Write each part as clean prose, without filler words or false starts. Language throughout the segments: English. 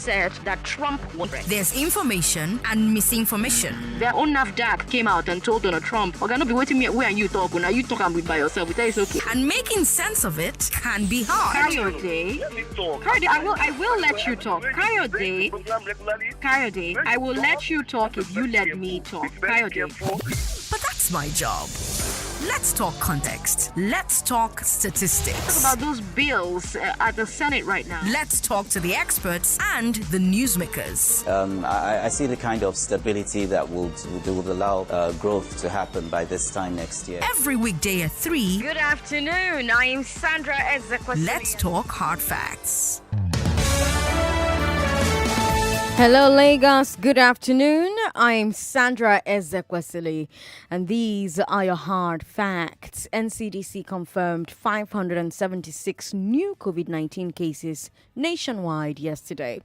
said that Trump was. There's information and misinformation. Their own NAFDAC came out and told Donald Trump, "We're gonna be waiting me where you talk. Now you talk and with by yourself. We tell you it's okay." And making sense of it can be hard. Coyote, I will let you talk. Coyote, I will let you talk if you let me talk. Coyote. But that's my job. Let's talk context. Let's talk statistics. Talk about those bills at the Senate right now. Let's talk to the experts and the newsmakers. I see the kind of stability that would allow growth to happen by this time next year. Every weekday at 3. Good afternoon. I am Sandra Ezekwesili. Let's talk hard facts. Hello, Lagos. Good afternoon. I'm Sandra Ezekwesili, and these are your hard facts. NCDC confirmed 576 new COVID-19 cases nationwide yesterday.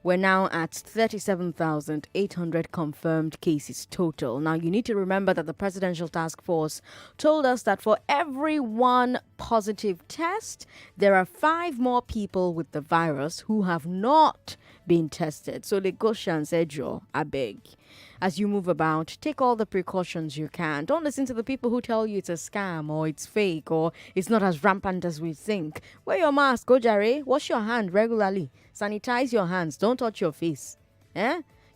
We're now at 37,800 confirmed cases total. Now, you need to remember that the Presidential Task Force told us that for every one positive test, there are 5 more people with the virus who have not been tested. So Lagosians, Ejo, I beg, as you move about, take all the precautions you can. Don't listen to the people who tell you it's a scam or it's fake or it's not as rampant as we think. Wear your mask, go jare, wash your hand regularly, sanitize your hands, don't touch your face.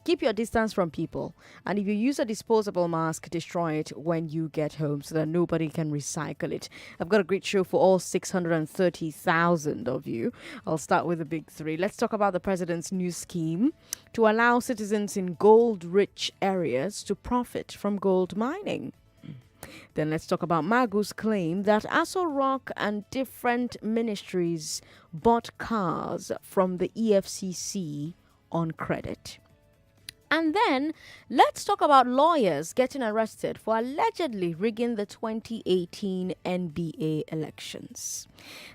Keep your distance from people. And if you use a disposable mask, destroy it when you get home so that nobody can recycle it. I've got a great show for all 630,000 of you. I'll start with the big 3. Let's talk about the president's new scheme to allow citizens in gold-rich areas to profit from gold mining. Then let's talk about Magu's claim that Aso Rock and different ministries bought cars from the EFCC on credit. And then let's talk about lawyers getting arrested for allegedly rigging the 2018 NBA elections.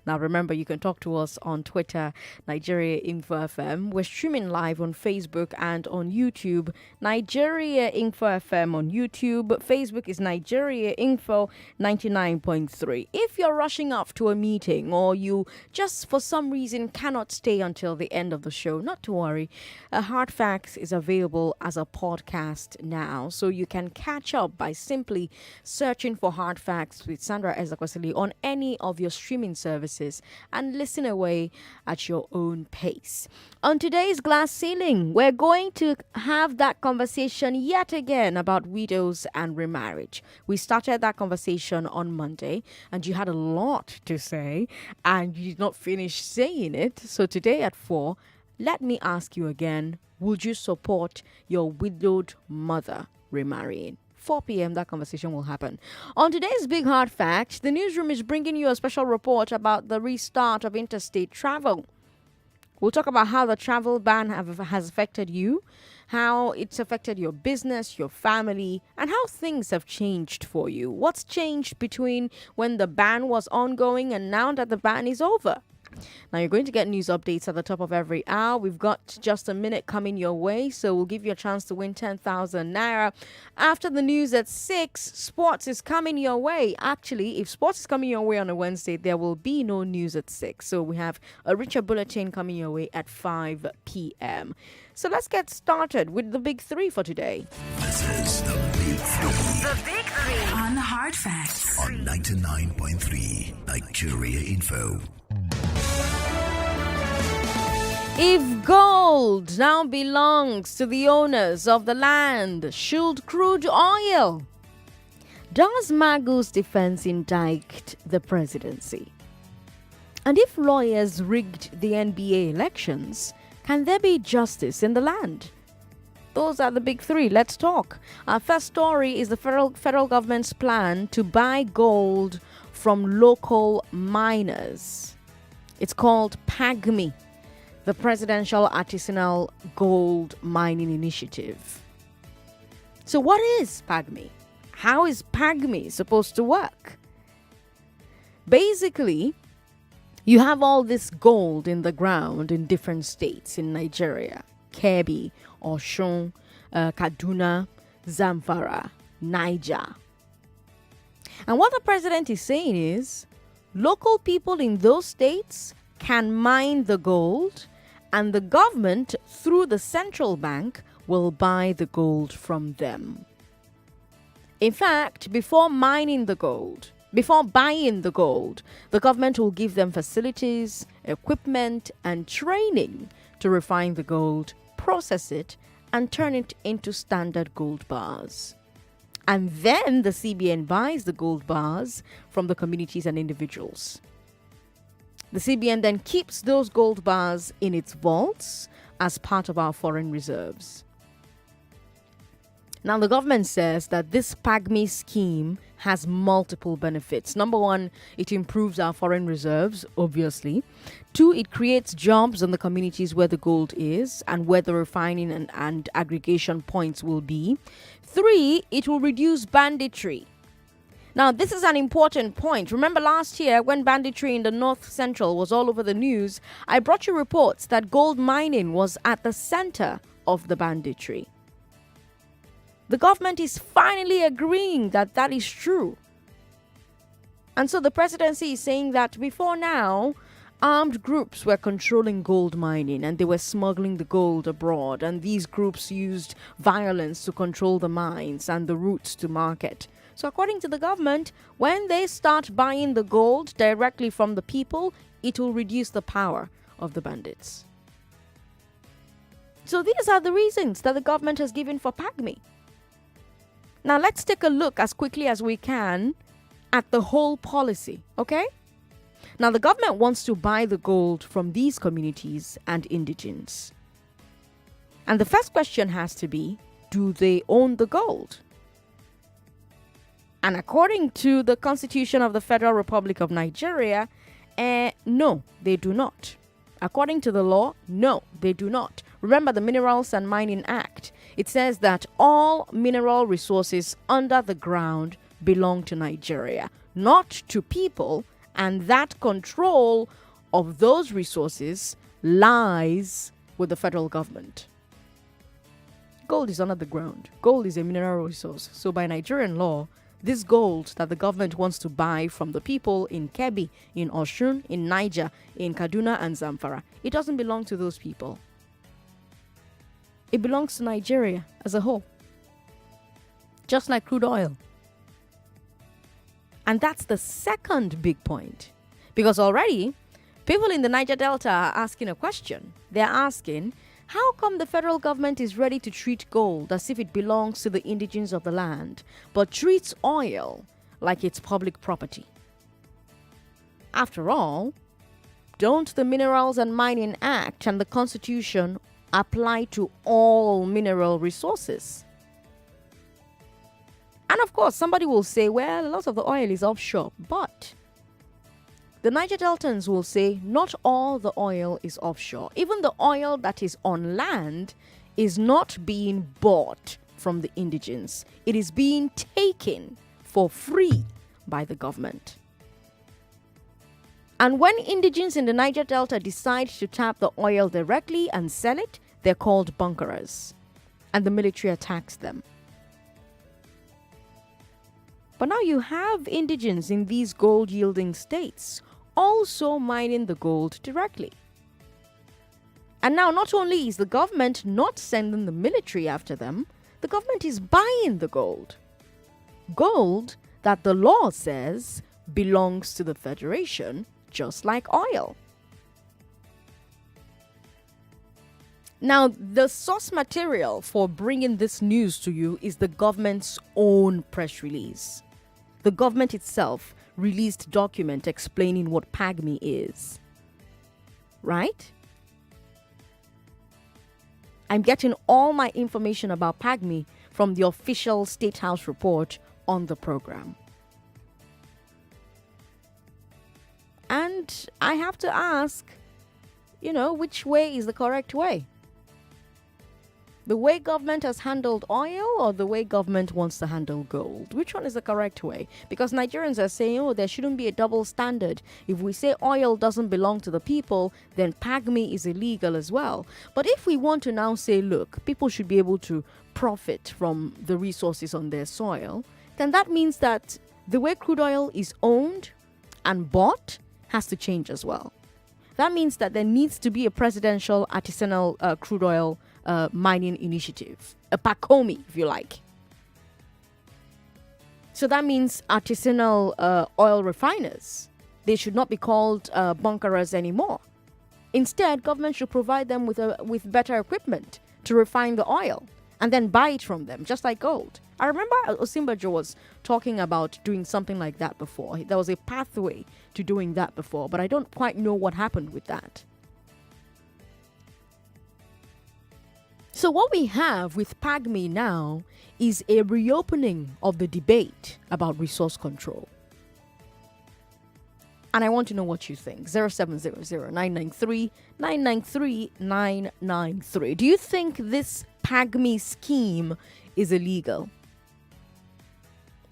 Now, remember, you can talk to us on Twitter, Nigeria Info FM. We're streaming live on Facebook and on YouTube. Nigeria Info FM on YouTube. Facebook is Nigeria Info 99.3. If you're rushing off to a meeting or you just for some reason cannot stay until the end of the show, not to worry. Hard Facts is available as a podcast now, so you can catch up by simply searching for Hard Facts with Sandra Ezekwesili on any of your streaming services and listen away at your own pace. On today's Glass Ceiling, we're going to have that conversation yet again about widows and remarriage. We started that conversation on Monday, and you had a lot to say, and you did not finish saying it. So today at 4, let me ask you again, would you support your widowed mother remarrying? 4 p.m. that conversation will happen. On today's Big Hard Fact, the newsroom is bringing you a special report about the restart of interstate travel. We'll talk about how the travel ban has affected you, how it's affected your business, your family, and how things have changed for you. What's changed between when the ban was ongoing and now that the ban is over? Now, you're going to get news updates at the top of every hour. We've got just a minute coming your way, so we'll give you a chance to win 10,000 naira. After the news at 6, sports is coming your way. Actually, if sports is coming your way on a Wednesday, there will be no news at 6. So we have a richer bulletin coming your way at 5 p.m. So let's get started with the big 3 for today. This is the Big 3. The big 3 on Hard Facts on 99.3 Nigeria Info. If gold now belongs to the owners of the land, should crude oil? Does Magu's defense indict the presidency? And if lawyers rigged the NBA elections, can there be justice in the land? Those are the big 3. Let's talk. Our first story is the federal government's plan to buy gold from local miners. It's called PAGMI, the Presidential Artisanal Gold Mining Initiative. So what is PAGMI? How is PAGMI supposed to work? Basically, you have all this gold in the ground in different states in Nigeria. Kebbi, Osun, Kaduna, Zamfara, Niger. And what the president is saying is, local people in those states can mine the gold and the government, through the central bank, will buy the gold from them. In fact, before buying the gold, the government will give them facilities, equipment, and training to refine the gold, process it, and turn it into standard gold bars. And then the CBN buys the gold bars from the communities and individuals. The CBN then keeps those gold bars in its vaults as part of our foreign reserves. Now, the government says that this PAGMI scheme has multiple benefits. Number one, it improves our foreign reserves, obviously. Two, it creates jobs in the communities where the gold is and where the refining and aggregation points will be. Three, it will reduce banditry. Now, this is an important point. Remember last year when banditry in the North Central was all over the news, I brought you reports that gold mining was at the center of the banditry. The government is finally agreeing that that is true. And so the presidency is saying that before now, armed groups were controlling gold mining and they were smuggling the gold abroad. And these groups used violence to control the mines and the routes to market. So according to the government, when they start buying the gold directly from the people, it will reduce the power of the bandits. So these are the reasons that the government has given for PAGMI. Now let's take a look as quickly as we can at the whole policy, okay? Now the government wants to buy the gold from these communities and indigents. And the first question has to be, do they own the gold? And according to the Constitution of the Federal Republic of Nigeria, no, they do not. According to the law, no, they do not. Remember the Minerals and Mining Act. It says that all mineral resources under the ground belong to Nigeria, not to people, and that control of those resources lies with the federal government. Gold is under the ground. Gold is a mineral resource. So by Nigerian law, this gold that the government wants to buy from the people in Kebbi, in Osun, in Niger, in Kaduna and Zamfara, it doesn't belong to those people. It belongs to Nigeria as a whole. Just like crude oil. And that's the second big point. Because already, people in the Niger Delta are asking a question. They're asking, how come the federal government is ready to treat gold as if it belongs to the indigents of the land, but treats oil like it's public property? After all, don't the Minerals and Mining Act and the Constitution apply to all mineral resources? And of course, somebody will say, well, a lot of the oil is offshore, but the Niger Deltans will say not all the oil is offshore. Even the oil that is on land is not being bought from the indigents. It is being taken for free by the government. And when indigents in the Niger Delta decide to tap the oil directly and sell it, they're called bunkerers. And the military attacks them. But now you have indigents in these gold-yielding states also mining the gold directly. And now not only is the government not sending the military after them, the government is buying the gold. Gold that the law says belongs to the Federation, just like oil. Now, the source material for bringing this news to you is the government's own press release. The government itself released document explaining what PAGMI is. Right? I'm getting all my information about PAGMI from the official State House report on the program. And I have to ask, which way is the correct way? The way government has handled oil or the way government wants to handle gold? Which one is the correct way? Because Nigerians are saying, there shouldn't be a double standard. If we say oil doesn't belong to the people, then PAGMI is illegal as well. But if we want to now say, look, people should be able to profit from the resources on their soil, then that means that the way crude oil is owned and bought has to change as well. that means that there needs to be a presidential artisanal crude oil mining initiative, a PACOMI, if you like. So that means artisanal oil refiners. They should not be called bunkerers anymore. Instead, government should provide them with better equipment to refine the oil and then buy it from them, just like gold. I remember Osinbajo was talking about doing something like that before. There was a pathway to doing that before, but I don't quite know what happened with that. So what we have with PAGMI now is a reopening of the debate about resource control. And I want to know what you think. 0700-993-993-993. Do you think this PAGMI scheme is illegal?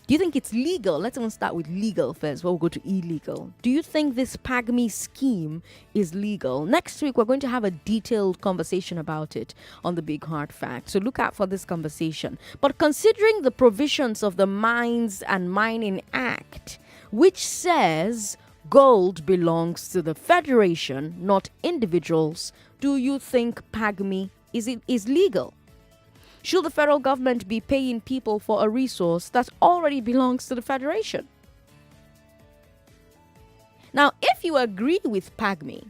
Do you think it's legal? Let's even start with legal first. We'll go to illegal. Do you think this PAGMI scheme is legal? Next week, we're going to have a detailed conversation about it on the Big Hard Fact. So look out for this conversation. But considering the provisions of the Mines and Mining Act, which says gold belongs to the Federation, not individuals, do you think PAGMI is legal? Should the federal government be paying people for a resource that already belongs to the Federation? Now, if you agree with PAGMI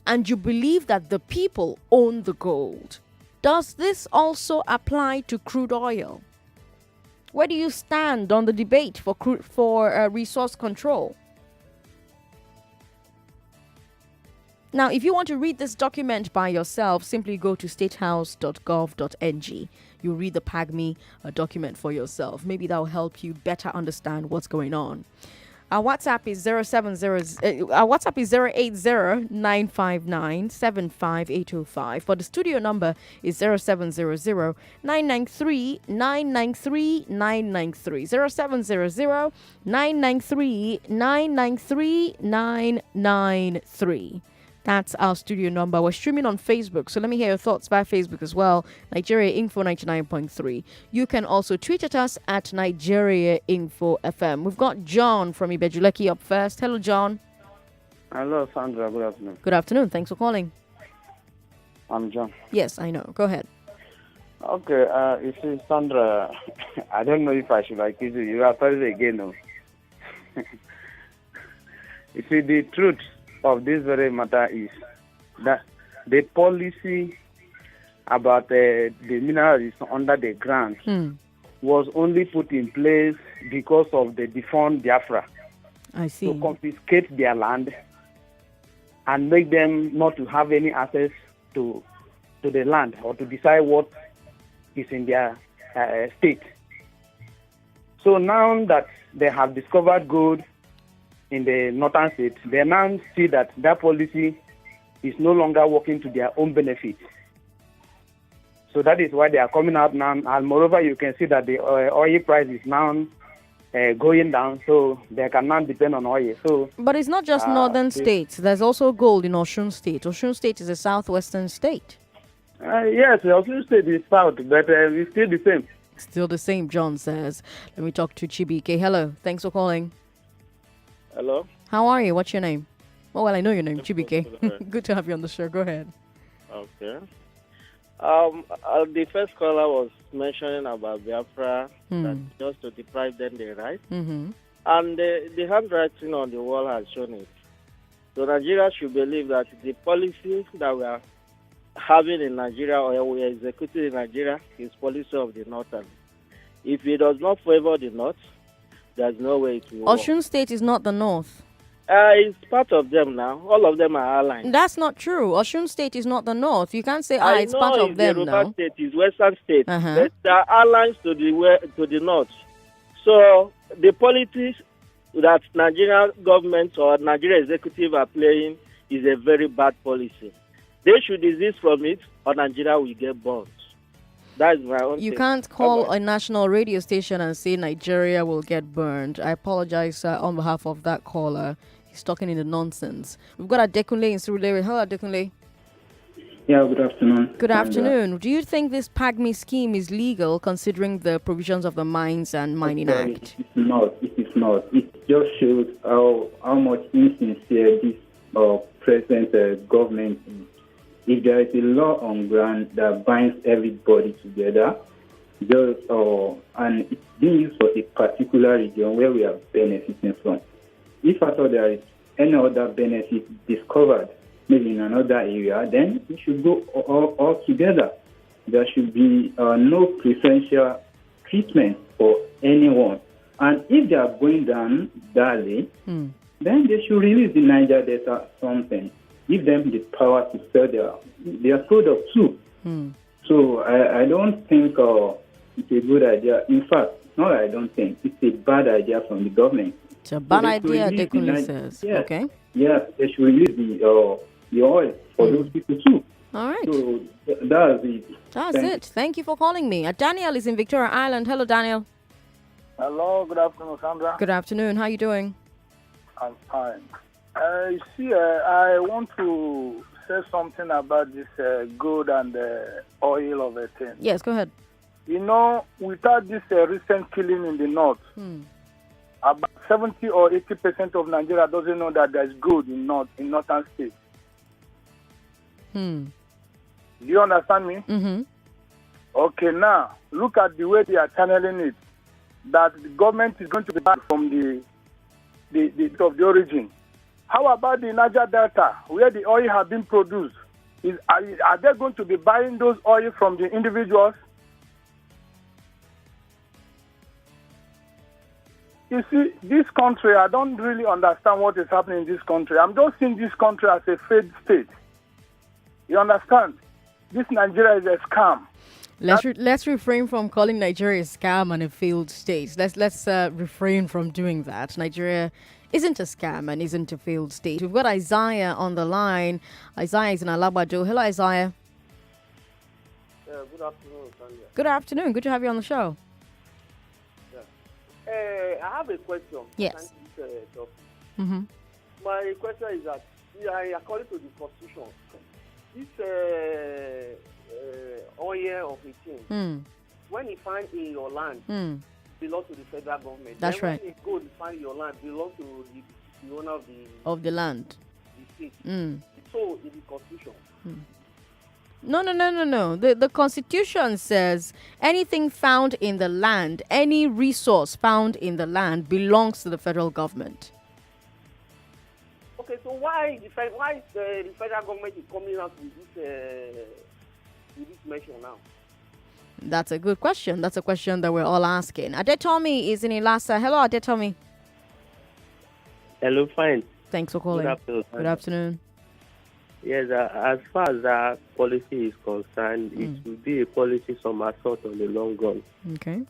and you believe that the people own the gold, does this also apply to crude oil? Where do you stand on the debate for resource control? Now, if you want to read this document by yourself, simply go to statehouse.gov.ng. You'll read the PAGMI document for yourself. Maybe that will help you better understand what's going on. Our WhatsApp is 080-959-75805. For the studio number is 0700-993-993. 0700-993-993. That's our studio number. We're streaming on Facebook, so let me hear your thoughts via Facebook as well. Nigeria Info 99.3. You can also tweet at us at Nigeria Info FM. We've got John from Ibejuleki up first. Hello, John. Hello, Sandra. Good afternoon. Good afternoon. Thanks for calling. I'm John. Yes, I know. Go ahead. Okay, you see, Sandra, I don't know if I should accuse you. You are Thursday again, no? You see, the truth of this very matter is that the policy about the minerals under the ground was only put in place because of the defunct Biafra. I see. To confiscate their land and make them not to have any access to the land or to decide what is in their state. So now that they have discovered gold in the northern state, they now see that that policy is no longer working to their own benefit. So that is why they are coming out now. And moreover, you can see that the oil price is now going down, so they can now depend on oil. So, but it's not just northern states. There's also gold in Osun State. Osun State is a southwestern state. Yes, Osun State is south, but it's still the same. Still the same, John says. Let me talk to Chibike. Hello. Thanks for calling. Hello. How are you? What's your name? Oh, well, I know your name, Chibike. Good to have you on the show. Go ahead. Okay. The first caller was mentioning about Biafra, that just to deprive them their right. Mm-hmm. And the handwriting on the wall has shown it. So Nigeria should believe that the policy that we are having in Nigeria or we are executing in Nigeria is policy of the Northern. If it does not favor the North, there's no way it will work. Osun State is not the North. It's part of them now. All of them are allies. That's not true. Osun State is not the North. You can't say, it's part of them now. Yoruba State is Western State. Uh-huh. But they are allies to the North. So the politics that Nigerian government or Nigerian executive are playing is a very bad policy. They should desist from it or Nigeria will get burned. That's my own You thing. can't call a national radio station and say Nigeria will get burned. I apologize on behalf of that caller. He's talking in the nonsense. We've got Adekunle in Surulere. Hello, Adekunle. Yeah, good afternoon. Good afternoon. Do you think this PAGMI scheme is legal considering the provisions of the Mines and Mining Act? It is not. It is not. It just shows how much insincere this present government is, if there is a law on ground that binds everybody together, and it's being used for a particular region where we are benefiting from. If at all there is any other benefit discovered, maybe in another area, then we should go all together. There should be no preferential treatment for anyone. And if they are going down that way, then they should release the Niger Delta something. Give them the power to sell their product too. So I don't think it's a good idea. In fact, no, I don't think. It's a bad idea from the government. It's a bad idea, Adekunle says. Yes, okay. Yes, they should release the oil for those people too. All right. So that's it. That's it. Thank you for calling me. Daniel is in Victoria Island. Hello, Daniel. Hello, good afternoon, Sandra. Good afternoon. How are you doing? I'm fine. I want to say something about this gold and oil of a thing. Yes, go ahead. You know, without this recent killing in the north, about 70 or 80% of Nigeria doesn't know that there's gold in northern states. Do you understand me? Mm-hmm. Okay, now, look at the way they are channeling it. That the government is going to be back from the of the origin. How about the Niger Delta, where the oil has been produced? Are they going to be buying those oil from the individuals? You see, this country, I don't really understand what is happening in this country. I'm just seeing this country as a failed state. You understand? This Nigeria is a scam. Let's refrain from calling Nigeria a scam and a failed state. Let's refrain from doing that. Nigeria isn't a scam and isn't a failed state. We've got Isaiah on the line. Isaiah is in Alabado. Hello, Isaiah. Good afternoon, Sandra. Good afternoon. Good to have you on the show. I have a question. Yes. My question is that, according to the Constitution, this oil of a thing, when you find in your land, belongs to the federal government. That's then right. When you go to find your land, belongs to the owner of the land. The state. So, in the Constitution. No. The Constitution says anything found in the land, any resource found in the land belongs to the federal government. Okay, so why the federal government is coming out with this measure now? That's a good question. That's a question that we're all asking. Adetomi is in Ilasa. Hello, Adetomi. Hello, fine. Thanks for calling. Good afternoon. Good afternoon. Yes, as far as that policy is concerned, it will be a policy somersault on the long run. Okay.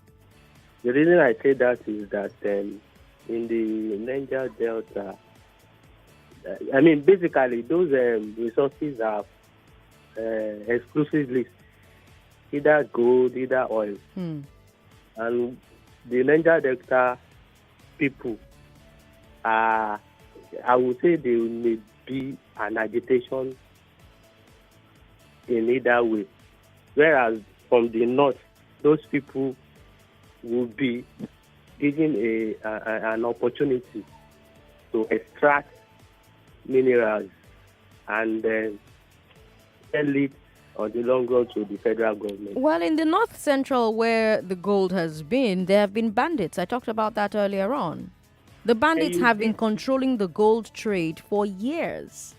The reason I say that is that in the Niger Delta, basically those resources are exclusively either gold, either oil. And the Niger Delta people I would say they may be an agitation in either way. Whereas from the north, those people will be given an opportunity to extract minerals and then sell it on the long run to the federal government. Well, in the north central where the gold has been, there have been bandits. I talked about that earlier on. The bandits have been controlling the gold trade for years.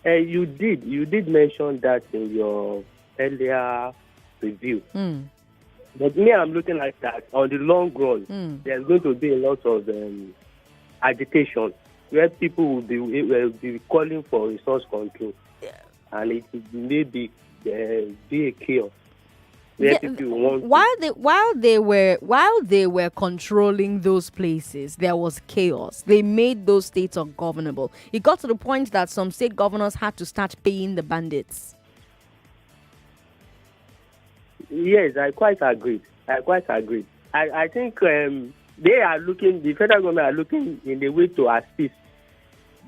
You did mention that in your earlier review. But me, I'm looking at that on the long run. There's going to be a lot of agitation where people will be calling for resource control, and it may be a chaos. While they were controlling those places, there was chaos. They made those states ungovernable. It got to the point that some state governors had to start paying the bandits. Yes, I quite agree. I think they are looking. The federal government are looking in a way to assist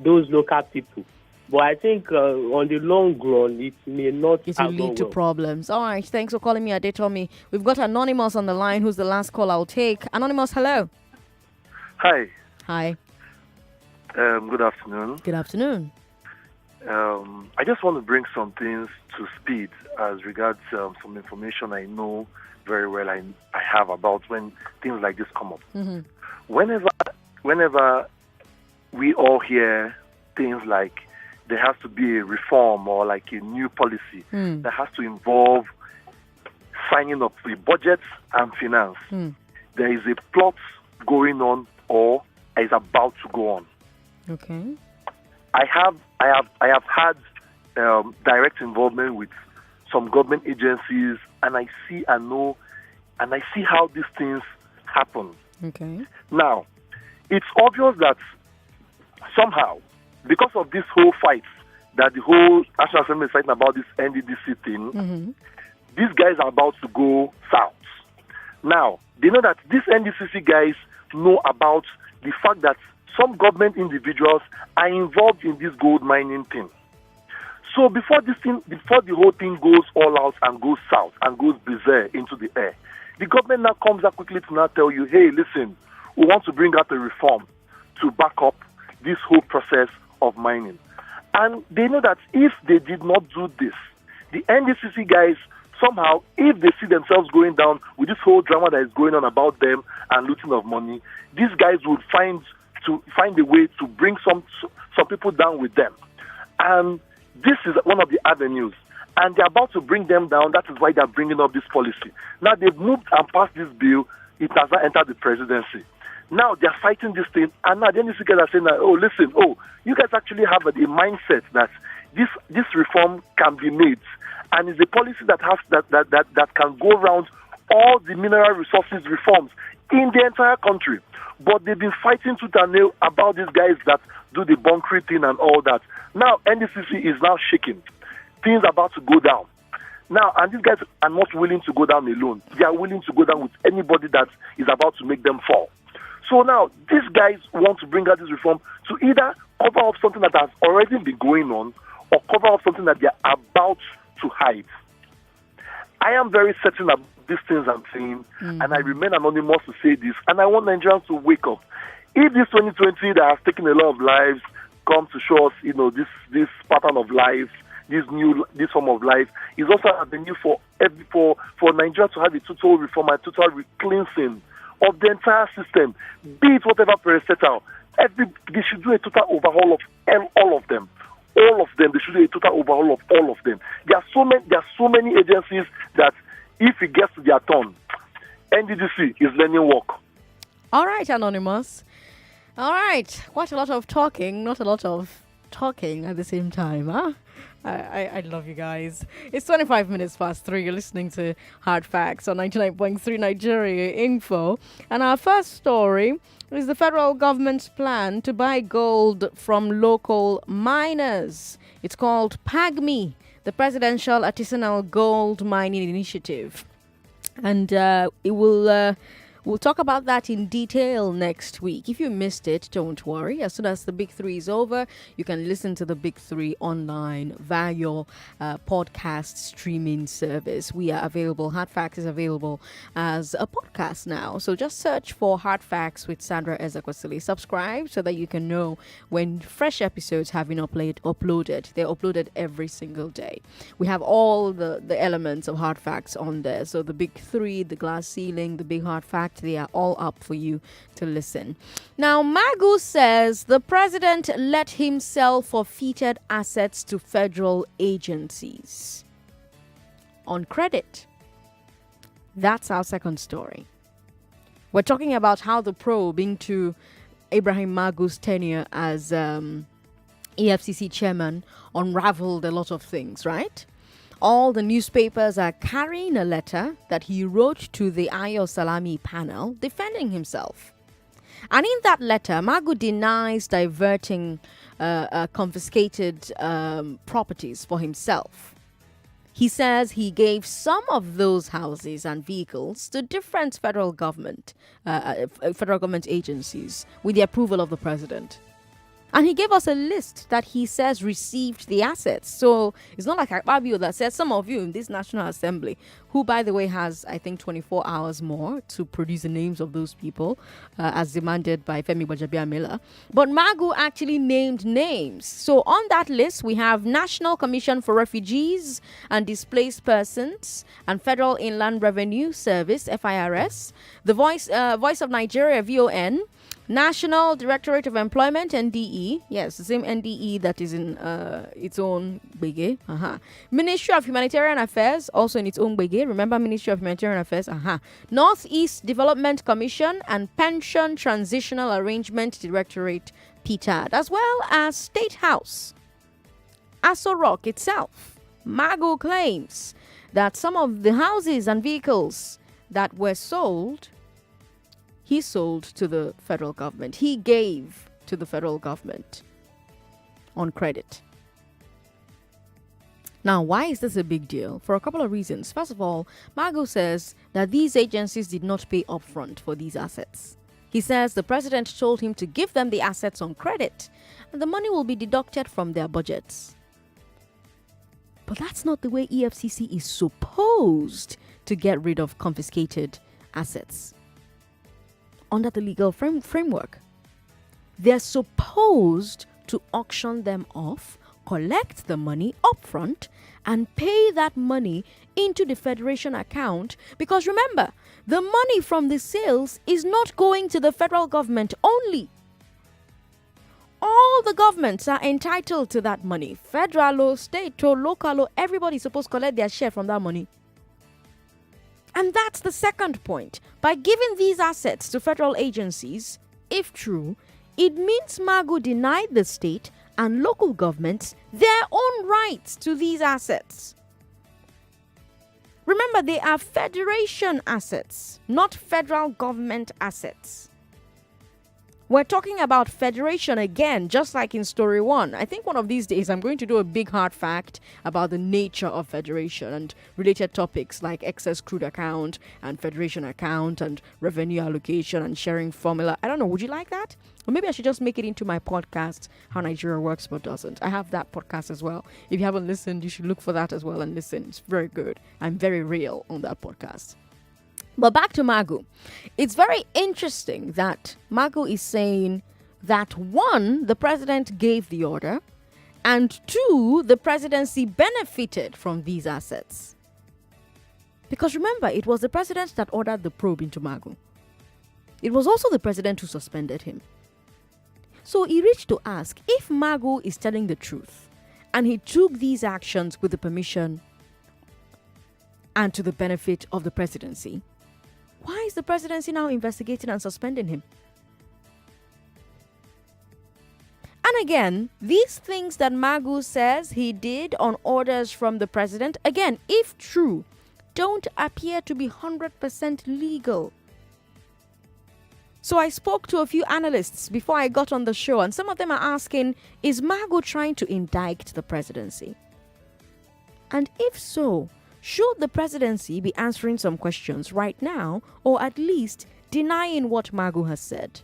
those local people. But I think on the long run, it may not. It will lead to problems. All right. Thanks for calling me, Adetomi. We've got Anonymous on the line, who's the last call I'll take. Anonymous, hello. Hi. Hi. Good afternoon. Good afternoon. I just want to bring some things to speed as regards some information I know very well I have about when things like this come up. Mm-hmm. Whenever we all hear things like there has to be a reform or like a new policy that has to involve signing up the budget and finance, there is a plot going on or is about to go on. Okay. I have had direct involvement with some government agencies, and I see and know, and I see how these things happen. Okay. Now, it's obvious that somehow, because of this whole fight that the whole National Assembly is fighting about this NDDC thing, these guys are about to go south. Now, they know that these NDCC guys know about the fact that some government individuals are involved in this gold mining thing. So before the whole thing goes all out and goes south and goes bizarre into the air, the government now comes out quickly to now tell you, hey, listen, we want to bring out a reform to back up this whole process of mining. And they know that if they did not do this, the NDCC guys, somehow, if they see themselves going down with this whole drama that is going on about them and looting of money, these guys would find a way to bring some people down with them. And this is one of the avenues. And they're about to bring them down. That is why they're bringing up this policy. Now, they've moved and passed this bill. It has not entered the presidency. Now, they're fighting this thing. And now, the NDC guys are saying, that, oh, listen, you guys actually have a mindset that this reform can be made. And it's a policy that can go around all the mineral resources reforms in the entire country. But they've been fighting tooth and nail about these guys that do the bunkering thing and all that. Now, NDCC is now shaking. Things are about to go down. Now, and these guys are not willing to go down alone. They are willing to go down with anybody that is about to make them fall. So now, these guys want to bring out this reform to either cover up something that has already been going on or cover up something that they are about to hide. I am very certain about these things I'm saying, and I remain anonymous to say this, and I want Nigerians to wake up. If this 2020 that has taken a lot of lives come to show us, this pattern of life, this form of life, is also an avenue for Nigeria to have a total reform and total cleansing of the entire system, be it whatever parastatal. They should do a total overhaul of all of them. All of them, they should do a total overhaul of all of them. There are so many agencies that if it gets to their turn, NDDC is learning work. All right, Anonymous. All right, quite a lot of talking, not a lot of talking at the same time, huh? I love you guys. It's 25 minutes past 3. You're listening to Hard Facts on 99.3 Nigeria Info. And our first story is the federal government's plan to buy gold from local miners. It's called PAGMI, the Presidential Artisanal Gold Mining Initiative. And we'll talk about that in detail next week. If you missed it, don't worry. As soon as the Big 3 is over, you can listen to the Big 3 online via your podcast streaming service. We are available. Hard Facts is available as a podcast now. So just search for Hard Facts with Sandra Ezekwesili. Subscribe so that you can know when fresh episodes have been uploaded. They're uploaded every single day. We have all the elements of Hard Facts on there. So the Big 3, the glass ceiling, the Big Hard Fact, they are all up for you to listen. Now, Magu says the president let him sell forfeited assets to federal agencies on credit. That's our second story. We're talking about how the probe into Ibrahim Magu's tenure as EFCC chairman unraveled a lot of things, right? All the newspapers are carrying a letter that he wrote to the Ayo Salami panel defending himself. And in that letter, Magu denies diverting confiscated properties for himself. He says he gave some of those houses and vehicles to different federal government agencies with the approval of the president. And he gave us a list that he says received the assets. So it's not like Akpabio that says some of you in this National Assembly, who, by the way, has, I think, 24 hours more to produce the names of those people, as demanded by Femi Gbajabiamila. But Magu actually named names. So on that list, we have National Commission for Refugees and Displaced Persons and Federal Inland Revenue Service, FIRS, the Voice of Nigeria, VON, National Directorate of Employment, NDE. Yes, the same NDE that is in its own bege. Ministry of Humanitarian Affairs, also in its own bege. Remember Ministry of Humanitarian Affairs? Northeast Development Commission and Pension Transitional Arrangement Directorate, PTAD, as well as State House. Aso Rock itself. Magu claims that some of the houses and vehicles that were sold, he sold to the federal government. He gave to the federal government on credit. Now, why is this a big deal? For a couple of reasons. First of all, Magu says that these agencies did not pay upfront for these assets. He says the president told him to give them the assets on credit, and the money will be deducted from their budgets. But that's not the way EFCC is supposed to get rid of confiscated assets. Under the legal framework, they're supposed to auction them off, collect the money upfront, and pay that money into the federation account. Because remember, the money from the sales is not going to the federal government only. All the governments are entitled to that money. Federal or state or local or everybody's supposed to collect their share from that money. And that's the second point. By giving these assets to federal agencies, if true, it means Magu denied the state and local governments their own rights to these assets. Remember, they are federation assets, not federal government assets. We're talking about federation again, just like in story one. I think one of these days I'm going to do a big hard fact about the nature of federation and related topics like excess crude account and federation account and revenue allocation and sharing formula. I don't know, would you like that? Or maybe I should just make it into my podcast, How Nigeria Works But Doesn't. I have that podcast as well. If you haven't listened, you should look for that as well and listen. It's very good. I'm very real on that podcast. But back to Magu. It's very interesting that Magu is saying that one, the president gave the order, and two, the presidency benefited from these assets. Because remember, it was the president that ordered the probe into Magu. It was also the president who suspended him. So he reached to ask if Magu is telling the truth and he took these actions with the permission and to the benefit of the presidency. Why is the presidency now investigating and suspending him? And again, these things that Magu says he did on orders from the president, again, if true, don't appear to be 100% legal. So I spoke to a few analysts before I got on the show, and some of them are asking, is Magu trying to indict the presidency? And if so, should the presidency be answering some questions right now, or at least denying what Magu has said?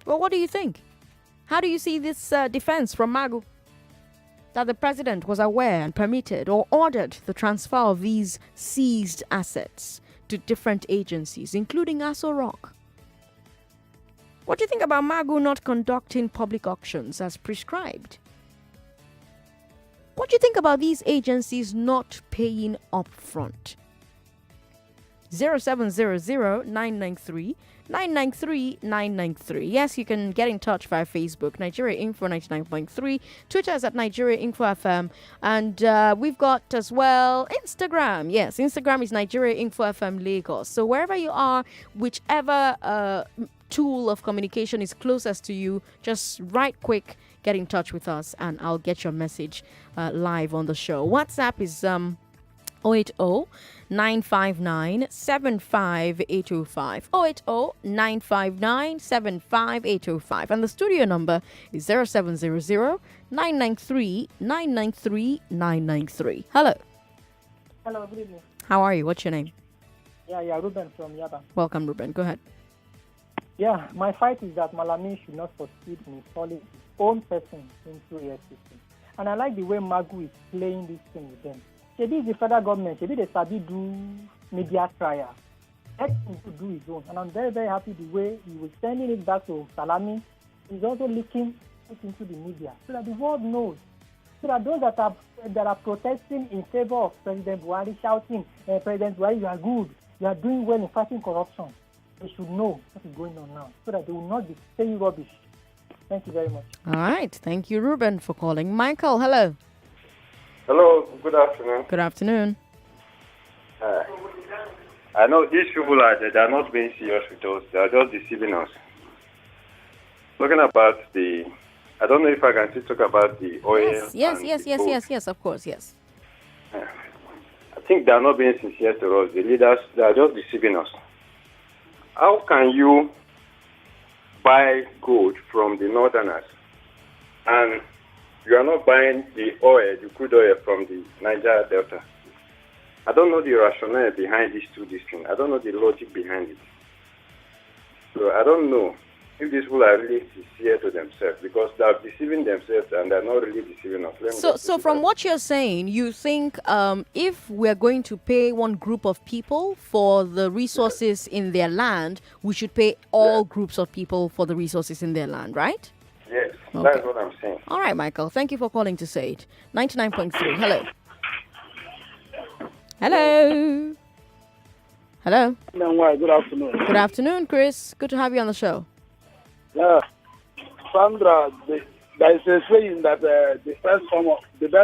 Well, what do you think? How do you see this defense from Magu? That the president was aware and permitted or ordered the transfer of these seized assets to different agencies, including Aso Rock. What do you think about Magu not conducting public auctions as prescribed? What do you think about these agencies not paying up front? 0700-993-993-993. Yes, you can get in touch via Facebook, Nigeria Info 99.3. Twitter is at Nigeria Info FM. And we've got as well Instagram. Yes, Instagram is Nigeria Info FM Lagos. So wherever you are, whichever tool of communication is closest to you, just right quick, get in touch with us and I'll get your message live on the show. WhatsApp is 080-959-75805. 080-959-75805. And the studio number is 0700-993-993-993. Hello. Hello, good evening. How are you? What's your name? Yeah, Ruben from Yaba. Welcome, Ruben. Go ahead. Yeah, my fight is that Malami should not succeed in installing his own person into EFCC. And I like the way Magu is playing this thing with them. Maybe the federal government, maybe they sabi do media trial. Let him to do his own. And I'm very, very happy the way he was sending it back to Salami. He's also leaking it into the media so that the world knows. So that those that are protesting in favor of President Buhari, shouting, President Buhari, you are good, you are doing well in fighting corruption, they should know what is going on now so that they will not be saying rubbish. Thank you very much. All right. Thank you, Ruben, for calling. Michael, hello. Hello, good afternoon. Good afternoon. I know these people they're not being serious with us. They are just deceiving us. Talking about I don't know if I can still talk about the oil. Yes, of course, yes. I think they are not being sincere to us. The leaders, they are just deceiving us. How can you buy gold from the northerners and you are not buying the oil, the crude oil from the Niger Delta? I don't know the rationale behind these two things. I don't know the logic behind it. So I don't know if these people are really sincere to themselves because they are deceiving themselves and they're not really deceiving us. So from what you're saying, you think if we're going to pay one group of people for the resources in their land, we should pay all groups of people for the resources in their land, right? Yes, Okay. That's what I'm saying. All right, Michael. Thank you for calling to say it. 99.3. Hello. Hello. Hello. Good afternoon. Good afternoon, Chris. Good to have you on the show. Yeah, Sandra, there is a saying that the best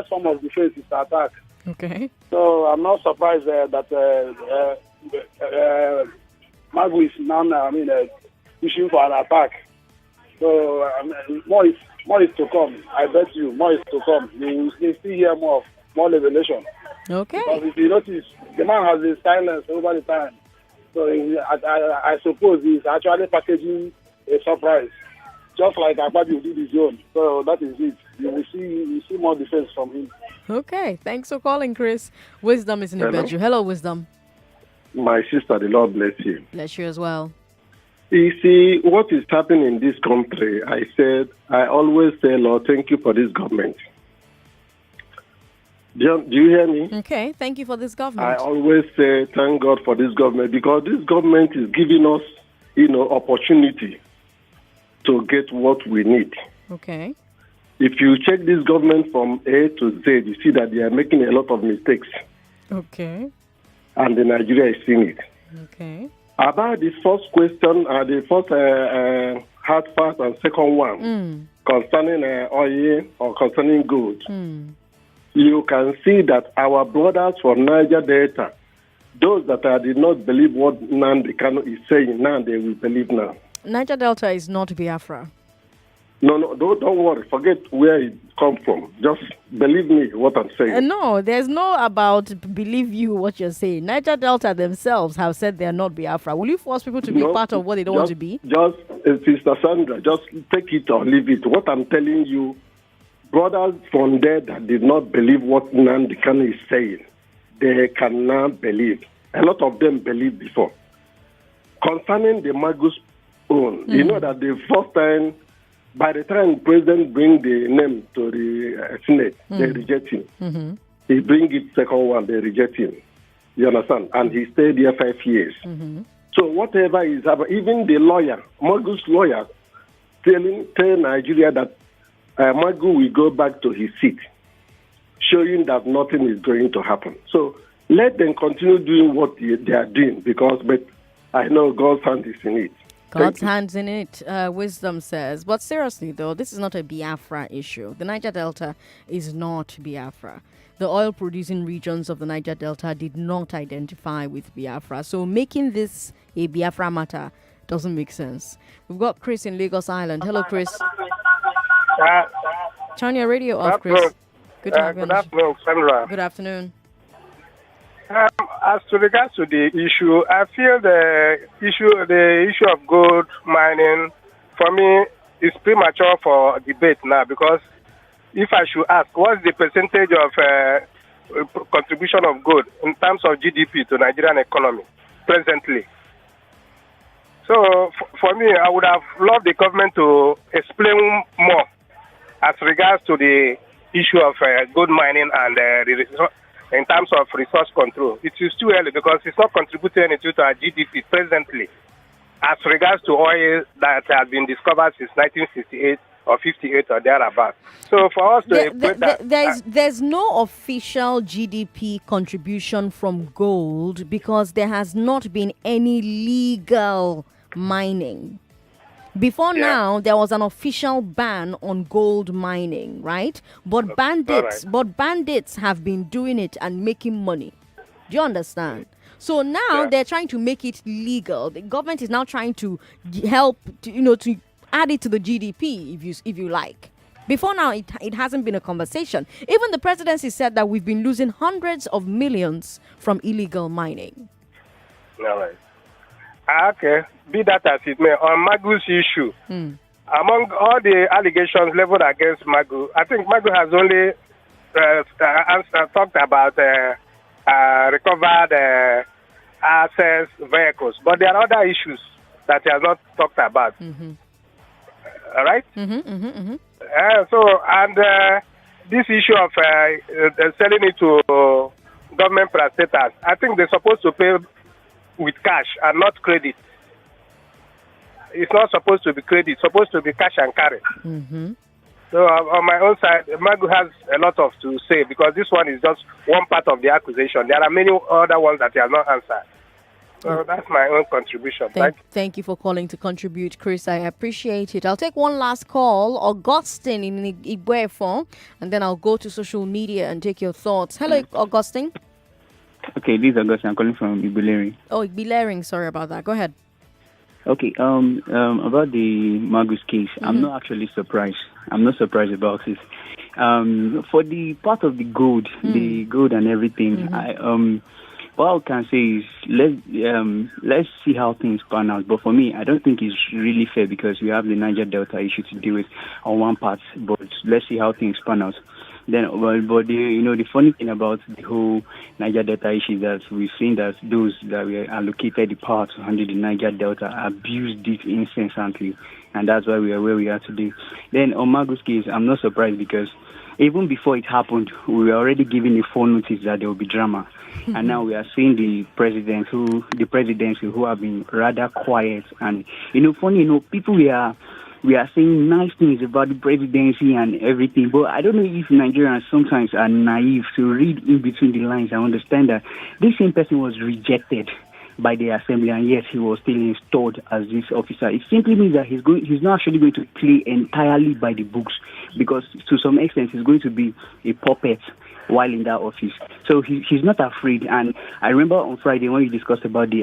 form of defense is attack. Okay. So I'm not surprised that Magu is now, pushing for an attack. So more is to come. I bet you more is to come. You will still hear more revelation. Okay. Because if you notice, the man has been silent over the time. So I suppose he's actually packaging a surprise, just like Akpabio did his own. So that is it. You will see more defense from him. Okay. Thanks for calling, Chris. Wisdom is in the bedroom. Hello, Wisdom. My sister, the Lord bless you. Bless you as well. You see, what is happening in this country, I always say, Lord, thank you for this government. Do you hear me? Okay. Thank you for this government. I always say, thank God for this government, because this government is giving us, opportunity to get what we need. Okay. If you check this government from A to Z, you see that they are making a lot of mistakes. Okay. And the Nigeria is seeing it. Okay. About the first question, the first hard part and second one, concerning oil or concerning gold, you can see that our brothers from Niger Delta, those that did not believe what Nnamdi Kanu is saying, now they will believe now. Niger Delta is not Biafra. No, don't worry. Forget where it come from. Just believe me what I'm saying. No, there's no about believe you what you're saying. Niger Delta themselves have said they're not Biafra. Will you force people to be part of what they don't want to be? Just, Sister Sandra, just take it or leave it. What I'm telling you, brothers from there that did not believe what Nnamdi Kanu is saying, they cannot believe. A lot of them believed before. Concerning the Magu's own, you know that the first time, by the time the president bring the name to the Senate, they reject him. He bring it second one, they reject him. You understand? And he stayed there 5 years. So whatever is happening, even the lawyer, Magu's lawyer, tell Nigeria that Magu will go back to his seat, showing that nothing is going to happen. So let them continue doing what they are doing, but I know God's hand is in it. God's hands in it, Wisdom says. But seriously, though, this is not a Biafra issue. The Niger Delta is not Biafra. The oil-producing regions of the Niger Delta did not identify with Biafra. So making this a Biafra matter doesn't make sense. We've got Chris in Lagos Island. Hello, Chris. Turn your radio off, Chris. Good afternoon, Sandra. Good afternoon. As to regards to the issue, I feel the issue of gold mining, for me, is premature for debate now, because if I should ask, what's the percentage of contribution of gold in terms of GDP to Nigerian economy presently? So So for me, I would have loved the government to explain more as regards to the issue of gold mining and in terms of resource control. It is too early because it's not contributing anything to our GDP presently as regards to oil that has been discovered since 1968 or 58 or thereabouts. So for us to there's no official GDP contribution from gold because there has not been any legal mining. Before now, there was an official ban on gold mining, right? But bandits have been doing it and making money. Do you understand? So now they're trying to make it legal. The government is now trying to help, to add it to the GDP, if you like. Before now, it hasn't been a conversation. Even the presidency said that we've been losing hundreds of millions from illegal mining. All right. Okay, be that as it may, on Magu's issue, among all the allegations leveled against Magu, I think Magu has only talked about recovered access vehicles, but there are other issues that he has not talked about. All right? This issue of selling it to government parastatals, I think they're supposed to pay with cash and not credit. It's not supposed to be credit, it's supposed to be cash and carry. So on my own side, Magu has a lot of to say because this one is just one part of the accusation. There are many other ones that he has not answered. So that's my own contribution. Thank you for calling to contribute, Chris. I appreciate it. I'll take one last call. Augustine in Igwefo, and then I'll go to social media and take your thoughts. Hello, Augustine. Okay, this is Augustine. I'm calling from Igbilering. Oh, Igbilering. Sorry about that. Go ahead. Okay, about the Magus case, I'm not actually surprised. I'm not surprised about it. For the part of the gold and everything, what I can say is let's see how things pan out. But for me, I don't think it's really fair because we have the Niger Delta issue to deal with on one part. But let's see how things pan out. Then, the funny thing about the whole Niger Delta issue is that we've seen that those that were allocated the power to handle the Niger Delta abused it incessantly, and that's why we are where we are today. Then, on Magu's case, I'm not surprised because even before it happened, we were already given a full notice that there will be drama. And now we are seeing the presidency who have been rather quiet. And, people we are saying nice things about the presidency and everything, but I don't know if Nigerians sometimes are naive to read in between the lines and understand that this same person was rejected by the assembly and yet he was still installed as this officer. It simply means that he's not actually going to play entirely by the books because to some extent he's going to be a puppet while in that office. So he's not afraid. And I remember on Friday when we discussed about the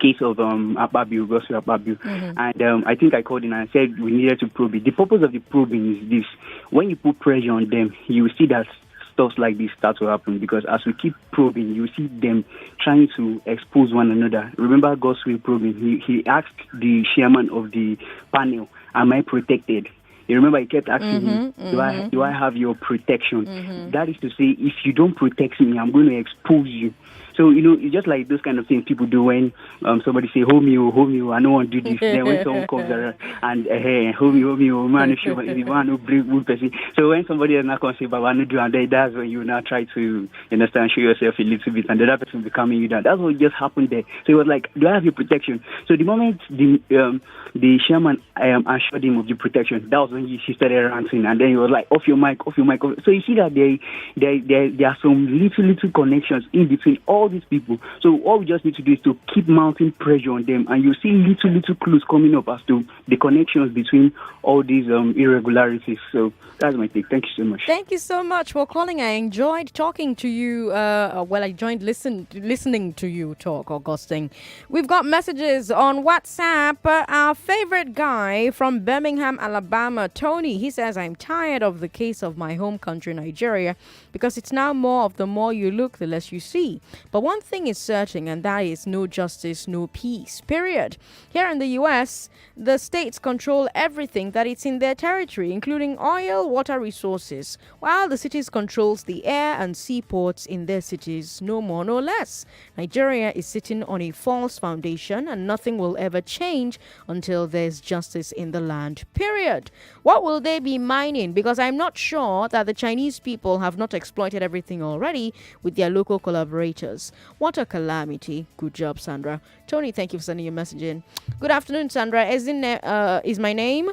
case of Akpabio, Gospel Akpabio. And I think I called in and said we needed to probe it. The purpose of the probing is this. When you put pressure on them, you will see that stuff like this start to happen because as we keep probing, you see them trying to expose one another. Remember Gospel probing, he asked the chairman of the panel, am I protected? You remember he kept asking me, do I have your protection? That is to say, if you don't protect me, I'm going to expose you. So, it's just like those kind of things people do when somebody say, hold me, I don't want to do this. Then when someone comes around and, hey, hold me, man, if you want to bring good person. So when somebody is not going to say, but I want to do, and then that's when you now try to, understand, show yourself a little bit, and the other person becoming you down. That's what just happened there. So it was like, do I have your protection? So the moment the chairman assured him of the protection, that was when he started ranting, and then he was like, off your mic. So you see that there are some little connections in between all these people. So all we just need to do is to keep mounting pressure on them, and you see little clues coming up as to the connections between all these irregularities. So that's my take. Thank you so much. Thank you so much for calling. I enjoyed talking to you. I enjoyed listening to you talk, Augustine. We've got messages on WhatsApp. Our favorite guy from Birmingham, Alabama, Tony, he says, I'm tired of the case of my home country, Nigeria, because it's now more of the more you look, the less you see. But one thing is certain, and that is no justice, no peace, period. Here in the US, the states control everything that is in their territory, including oil, water resources, while the cities controls the air and seaports in their cities, no more, no less. Nigeria is sitting on a false foundation, and nothing will ever change until there's justice in the land, period. What will they be mining? Because I'm not sure that the Chinese people have not exploited everything already with their local collaborators. What a calamity. Good job, Sandra. Tony, thank you for sending your message in. Good afternoon, Sandra. Is my name?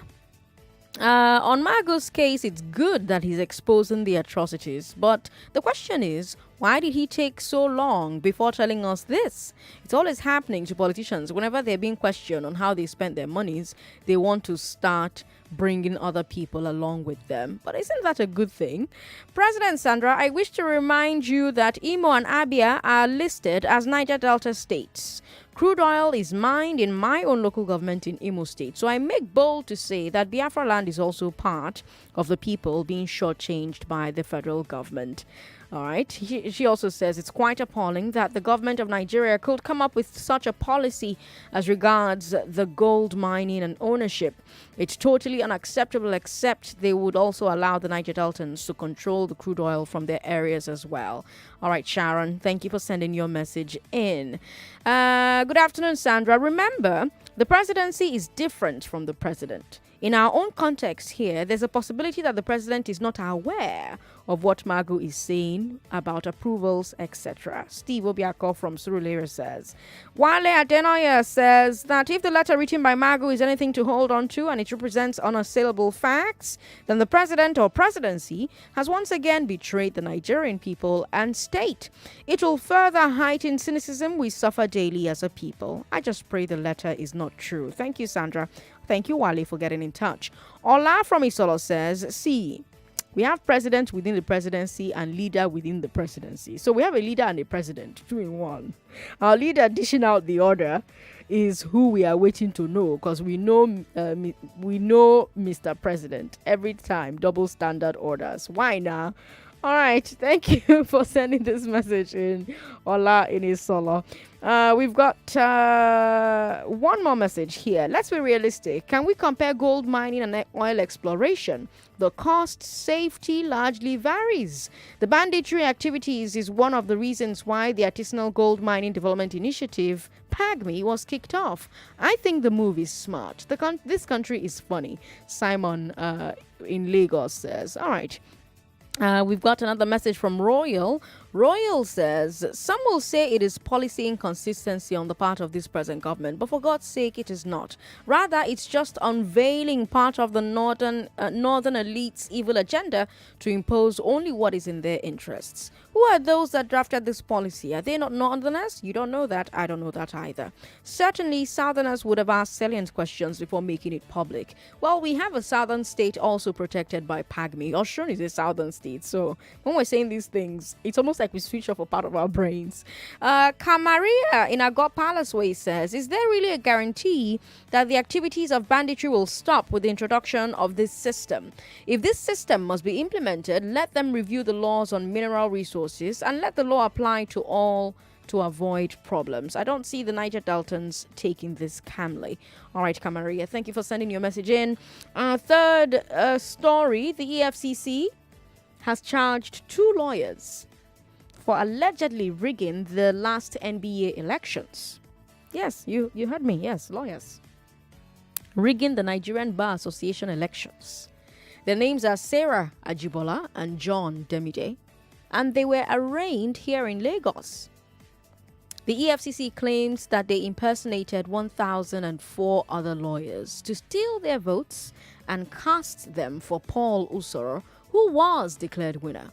On Magu's case, it's good that he's exposing the atrocities, but the question is, why did he take so long before telling us this? It's always happening to politicians. Whenever they're being questioned on how they spent their monies, they want to start bringing other people along with them. But isn't that a good thing? President Sandra, I wish to remind you that Imo and Abia are listed as Niger Delta states. Crude oil is mined in my own local government in Imo State. So I make bold to say that Biafra land is also part of the people being shortchanged by the federal government. All right. She also says it's quite appalling that the government of Nigeria could come up with such a policy as regards the gold mining and ownership. It's totally unacceptable, except they would also allow the Niger Deltans to control the crude oil from their areas as well. All right, Sharon, thank you for sending your message in. Good afternoon, Sandra. Remember, the presidency is different from the president. In our own context here, there's a possibility that the president is not aware of what Magu is saying about approvals, etc. Steve Obiako from Surulere says. Wale Adenoya says that if the letter written by Magu is anything to hold on to and it represents unassailable facts, then the president or presidency has once again betrayed the Nigerian people and state. It will further heighten cynicism we suffer daily as a people. I just pray the letter is not true. Thank you, Sandra. Thank you, Wale, for getting in touch. Ola from Isolo says, see, we have president within the presidency and leader within the presidency. So we have a leader and a president, 2 in 1. Our leader dishing out the order is who we are waiting to know, because we know Mr. President every time, double standard orders. Why now? All right, thank you for sending this message in, Ola in Isolo. We've got one more message here. Let's be realistic. Can we compare gold mining and oil exploration? The cost safety largely varies. The banditry activities is one of the reasons why the Artisanal Gold Mining Development Initiative, PAGMI, was kicked off. I think the move is smart. This country is funny. Simon in Lagos says. All right. We've got another message from Royal. Royal says, some will say it is policy inconsistency on the part of this present government, but for God's sake, it is not. Rather, it's just unveiling part of the northern elite's evil agenda to impose only what is in their interests. Who are those that drafted this policy? Are they not northerners? You don't know that. I don't know that either. Certainly, southerners would have asked salient questions before making it public. Well, we have a southern state also protected by PAGMI. Oshun is a southern state. So when we're saying these things, it's almost like we switch off a part of our brains. Kamaria in Agor Palace Way says, is there really a guarantee that the activities of banditry will stop with the introduction of this system? If this system must be implemented, let them review the laws on mineral resources and let the law apply to all to avoid problems. I don't see the Niger Deltans taking this calmly. All right, Kamaria, thank you for sending your message in. Third story, the EFCC has charged 2 lawyers for allegedly rigging the last NBA elections. Yes, you heard me. Yes, lawyers. Rigging the Nigerian Bar Association elections. Their names are Sarah Ajibola and John Demide, and they were arraigned here in Lagos. The EFCC claims that they impersonated 1,004 other lawyers to steal their votes and cast them for Paul Usoro, who was declared winner.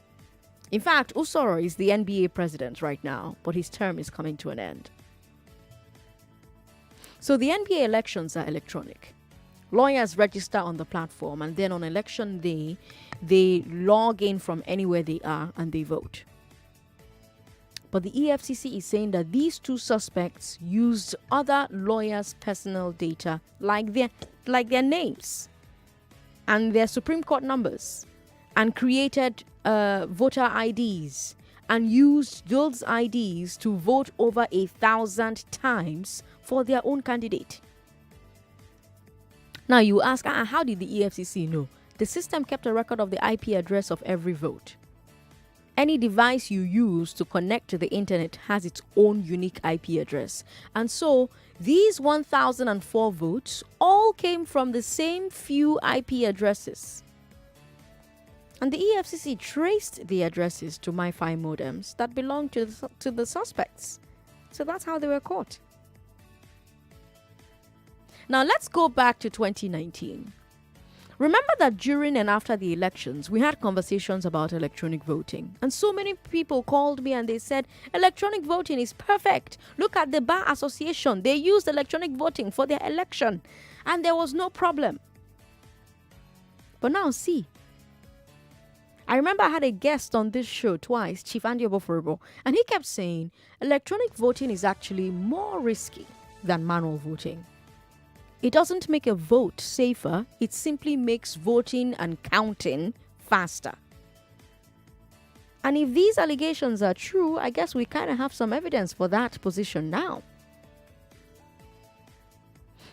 In fact, Usoro is the NBA president right now, but his term is coming to an end. So the NBA elections are electronic. Lawyers register on the platform, and then on election day, they log in from anywhere they are and they vote. But the EFCC is saying that these 2 suspects used other lawyers' personal data, like their names and their Supreme Court numbers, and created voter IDs and used those IDs to vote over 1,000 times for their own candidate. Now you ask, how did the EFCC know? The system kept a record of the IP address of every vote. Any device you use to connect to the internet has its own unique IP address. And so these 1,004 votes all came from the same few IP addresses. And the EFCC traced the addresses to MiFi modems that belonged to the suspects. So that's how they were caught. Now let's go back to 2019. Remember that during and after the elections, we had conversations about electronic voting. And so many people called me and they said, electronic voting is perfect. Look at the Bar Association. They used electronic voting for their election. And there was no problem. But now see. I remember I had a guest on this show twice, Chief Andy Oboforobo, and he kept saying electronic voting is actually more risky than manual voting. It doesn't make a vote safer, it simply makes voting and counting faster. And if these allegations are true, I guess we kind of have some evidence for that position now.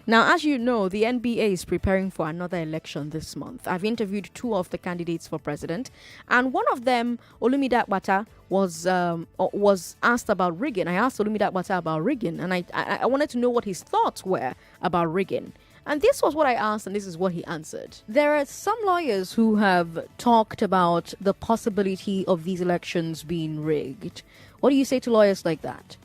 Now, as you know, the NBA is preparing for another election this month. I've interviewed two of the candidates for president, and one of them, Olumide Akpata, was asked about rigging. I asked Olumide Akpata about rigging, and I wanted to know what his thoughts were about rigging. And this was what I asked, and this is what he answered. There are some lawyers who have talked about the possibility of these elections being rigged. What do you say to lawyers like that?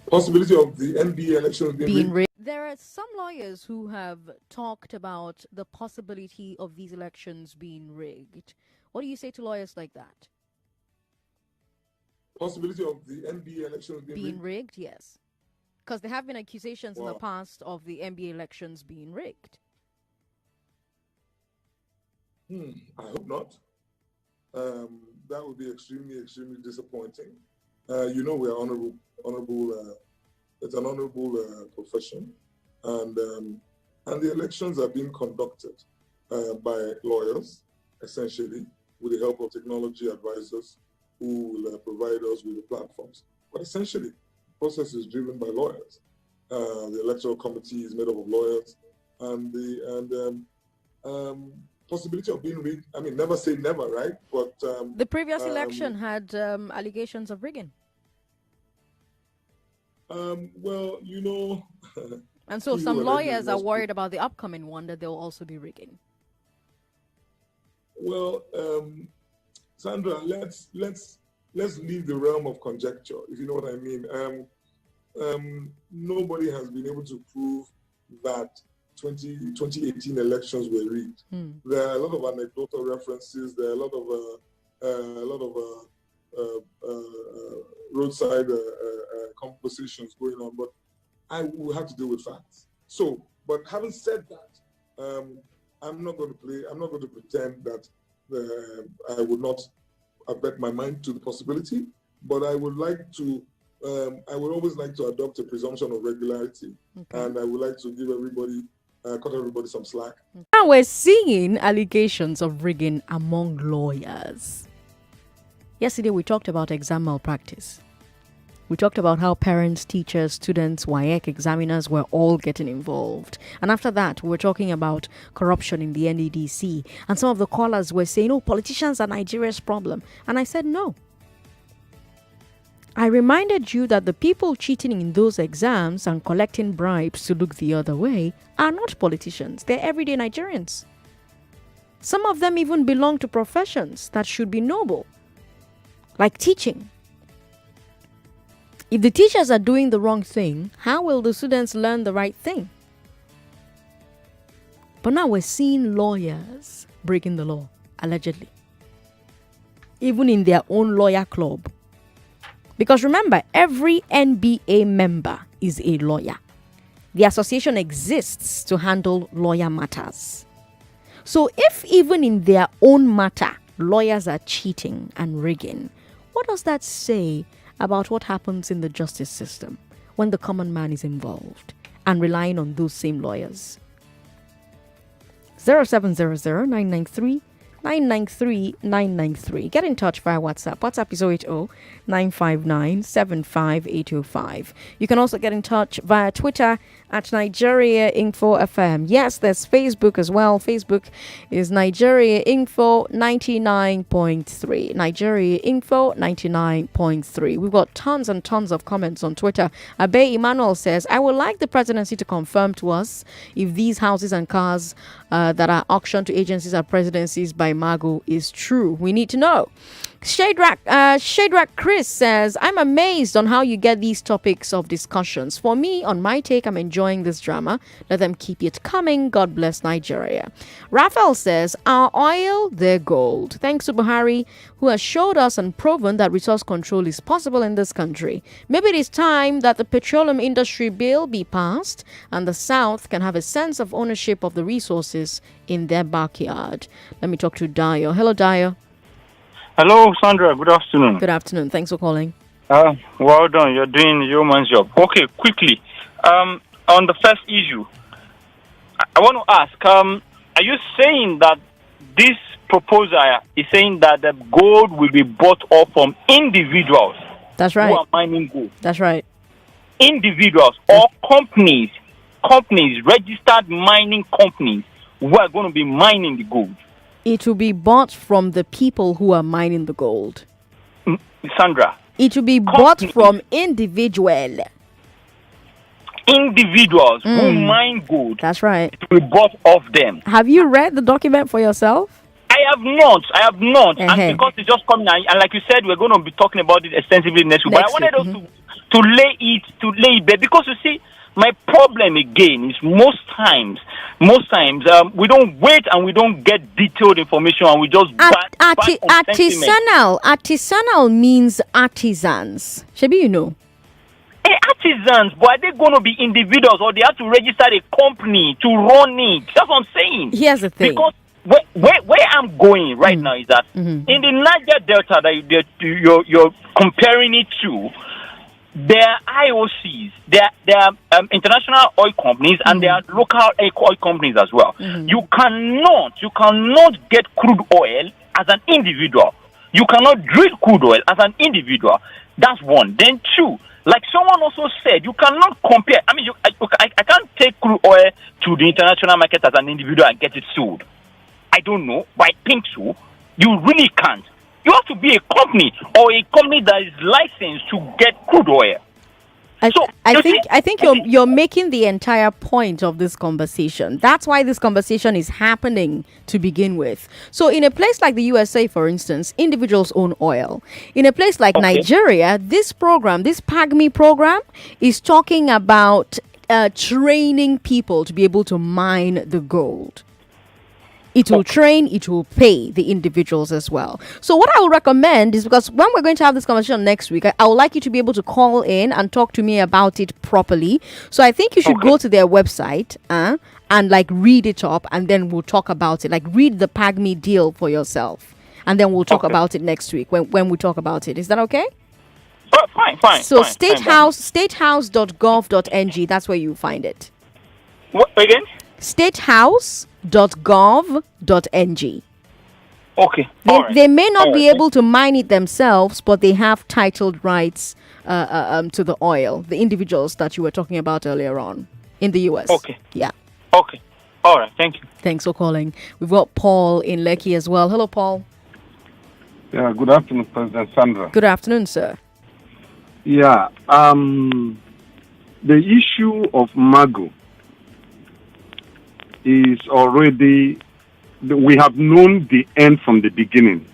Possibility of the NBA election being rigged. There are some lawyers who have talked about the possibility of these elections being rigged. What do you say to lawyers like that? Possibility of the NBA election being rigged, yes. Because there have been accusations in the past of the NBA elections being rigged. I hope not. That would be extremely, extremely disappointing. You know, we are honorable. It's an honorable profession, and the elections are being conducted by lawyers, essentially, with the help of technology advisors who will provide us with the platforms. But essentially, the process is driven by lawyers. The electoral committee is made up of lawyers, and the possibility of being rigged. I mean, never say never, right? But the previous election had allegations of rigging. Well, you know. And so some lawyers are worried about the upcoming one, that they'll also be rigging. Well, Sandra, let's leave the realm of conjecture, if you know what I mean. Nobody has been able to prove that 2018 elections were rigged. There are a lot of anecdotal references. There are a lot of roadside conversations going on, but I will have to deal with facts. So, but having said that, I'm not going to pretend that I would not bet my mind to the possibility, but I would always like to adopt a presumption of regularity, and I would like to give cut everybody some slack. Now we're seeing allegations of rigging among lawyers. Yesterday we talked about exam malpractice. We talked about how parents, teachers, students, WAEC examiners were all getting involved. And after that, we were talking about corruption in the NEDC. And some of the callers were saying, oh, politicians are Nigeria's problem. And I said, no. I reminded you that the people cheating in those exams and collecting bribes to look the other way are not politicians. They're everyday Nigerians. Some of them even belong to professions that should be noble, like teaching. If the teachers are doing the wrong thing, how will the students learn the right thing? But now we're seeing lawyers breaking the law, allegedly. Even in their own lawyer club. Because remember, every NBA member is a lawyer. The association exists to handle lawyer matters. So if even in their own matter, lawyers are cheating and rigging, what does that say about what happens in the justice system when the common man is involved and relying on those same lawyers? 0700 993 993 993. Get in touch via WhatsApp. WhatsApp is 080 959 75805. You can also get in touch via Twitter at Nigeria Info FM. Yes, there's Facebook as well. Facebook is Nigeria Info 99.3. Nigeria Info 99.3. We've got tons and tons of comments on Twitter. Abe Emmanuel says, I would like the presidency to confirm to us if these houses and cars that are auctioned to agencies or presidencies by Magu is true. We need to know. Shadrach Chris says, I'm amazed on how you get these topics of discussions. For me, on my take, I'm enjoying this drama. Let them keep it coming. God bless Nigeria. Raphael says, our oil, their gold. Thanks to Buhari, who has showed us and proven that resource control is possible in this country. Maybe it is time that the petroleum industry bill be passed and the South can have a sense of ownership of the resources in their backyard. Let me talk to Dio. Hello, Dio. Hello, Sandra. Good afternoon. Good afternoon. Thanks for calling. Well done. You're doing your man's job. Okay, quickly. On the first issue, I want to ask, are you saying that this proposal is saying that the gold will be bought off from individuals? That's right. Who are mining gold? That's right. Individuals or companies, registered mining companies who are going to be mining the gold? It will be bought from the people who are mining the gold. Sandra. It will be bought from individuals who mine gold. That's right. It will be bought off them. Have you read the document for yourself? I have not. And because it's just coming out, and like you said, we're going to be talking about it extensively next week. But I wanted us to lay it bare, because you see, my problem again is most times we don't wait and we don't get detailed information, and we just artisanal means artisans. Shabi, you know. Artisans, but are they going to be individuals, or they have to register a company to run it? That's what I'm saying. Here's the thing. Because where I'm going right now is that in the Niger Delta that you're comparing it to, there are IOCs, there are international oil companies, and there are local oil companies as well. You cannot get crude oil as an individual. You cannot drill crude oil as an individual. That's one. Then two, like someone also said, you cannot compare. I mean, I can't take crude oil to the international market as an individual and get it sold. I don't know, but I think so. You really can't. You have to be a company, or a company that is licensed to get crude oil. I think you're making the entire point of this conversation. That's why this conversation is happening to begin with. So in a place like the USA, for instance, individuals own oil. In a place like Nigeria, this PAGMI program is talking about training people to be able to mine the gold. It will train, it will pay the individuals as well. So what I would recommend is, because when we're going to have this conversation next week, I would like you to be able to call in and talk to me about it properly. So I think you should go to their website and like read it up, and then we'll talk about it. Like read the PAGMI deal for yourself, and then we'll talk about it next week when we talk about it. Is that okay? Fine. So statehouse.gov.ng, that's where you find it. What again? Statehouse.gov.ng. Okay. They may not be able to mine it themselves, but they have titled rights to the oil, the individuals that you were talking about earlier on in the US. Okay. Yeah. Okay. All right. Thank you. Thanks for calling. We've got Paul in Lekki as well. Hello, Paul. Yeah, good afternoon, President Sandra. Good afternoon, sir. Yeah. The issue of Magu is already, we have known the end from the beginning,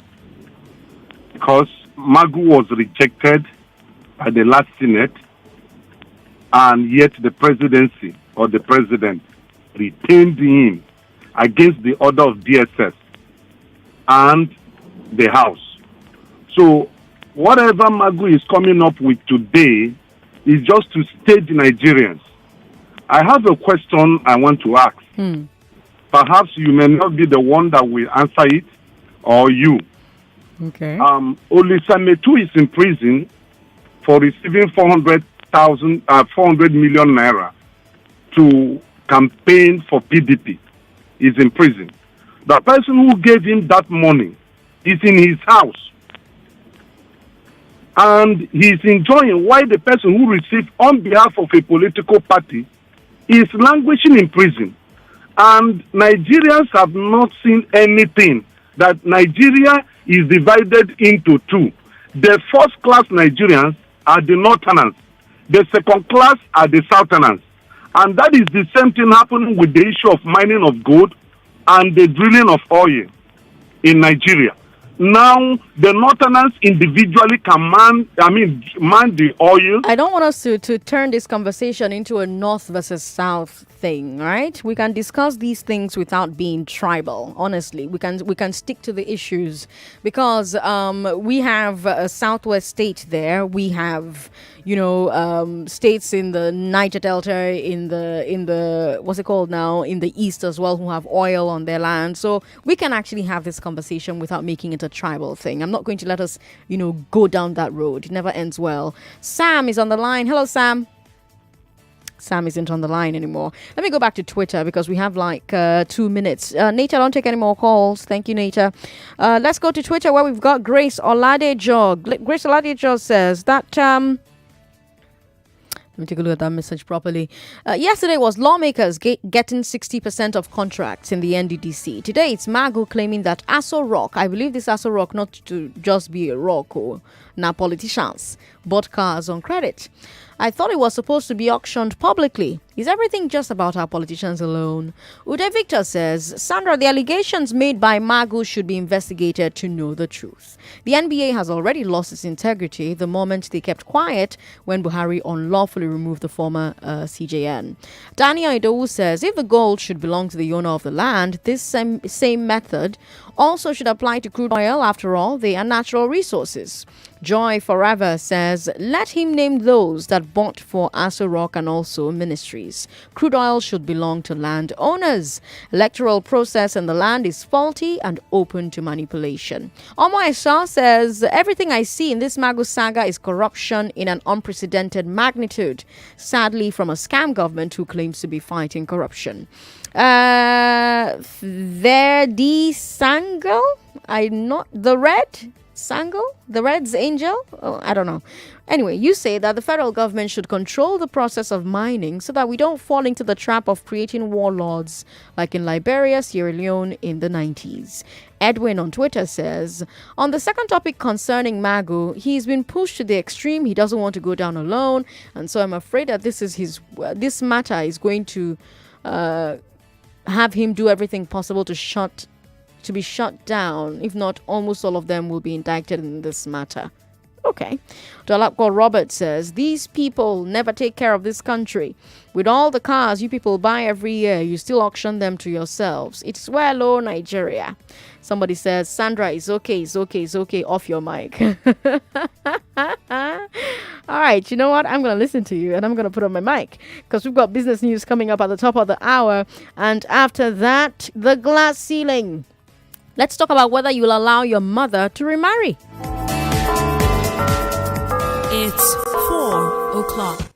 because Magu was rejected by the last Senate, and yet the presidency or the president retained him against the order of DSS and the House. So whatever Magu is coming up with today is just to stage Nigerians. I have a question I want to ask. Perhaps you may not be the one that will answer it, or you. Okay. Olisametu is in prison for receiving 400 million naira to campaign for PDP. He's in prison. The person who gave him that money is in his house. And he's enjoying why the person who received on behalf of a political party is languishing in prison. And Nigerians have not seen anything that Nigeria is divided into two. The first class Nigerians are the northerners. The second class are the southerners. And that is the same thing happening with the issue of mining of gold and the drilling of oil in Nigeria. Now, the northerners individually can man the oil. I don't want us to turn this conversation into a north versus south thing, right? We can discuss these things without being tribal. Honestly, we can stick to the issues because we have a southwest state there. We have states in the Niger Delta, in the what's it called now, in the east as well, who have oil on their land. So we can actually have this conversation without making it a tribal thing. I'm not going to let us, go down that road. It never ends well. Sam is on the line. Hello, Sam. Sam isn't on the line anymore. Let me go back to Twitter because we have 2 minutes. Nita, don't take any more calls. Thank you, Nita. Let's go to Twitter where we've got Grace Oladejo. Grace Oladejo says that... Let me take a look at that message properly. Yesterday was lawmakers getting 60% of contracts in the NDDC. Today it's Magu claiming that Aso Rock, I believe this Aso Rock not to just be a rock or now politicians, bought cars on credit. I thought it was supposed to be auctioned publicly. Is everything just about our politicians alone? Ude Victor says, Sandra, the allegations made by Magu should be investigated to know the truth. The NBA has already lost its integrity the moment they kept quiet when Buhari unlawfully removed the former CJN. Daniel Idowu says, if the gold should belong to the owner of the land, this same method also should apply to crude oil. After all, they are natural resources. Joy Forever says, let him name those that bought for Aso Rock and also ministries. Crude oil should belong to land owners. Electoral process in the land is faulty and open to manipulation. Omo Esha says, everything I see in this Magu saga is corruption in an unprecedented magnitude. Sadly, from a scam government who claims to be fighting corruption. Verdi Sango? The Red Sango? The Red's Angel? Oh, I don't know. Anyway, you say that the federal government should control the process of mining so that we don't fall into the trap of creating warlords like in Liberia, Sierra Leone in the 90s. Edwin on Twitter says, on the second topic concerning Magu, he's been pushed to the extreme. He doesn't want to go down alone. And so I'm afraid that this matter is going to have him do everything possible to be shut down. If not, almost all of them will be indicted in this matter. Okay. Dolapko Robert says, these people never take care of this country. With all the cars you people buy every year, you still auction them to yourselves. It's well, oh, Nigeria. Somebody says, Sandra, it's okay, off your mic. All right, you know what? I'm going to listen to you and I'm going to put on my mic because we've got business news coming up at the top of the hour. And after that, the glass ceiling. Let's talk about whether you'll allow your mother to remarry. It's 4 o'clock.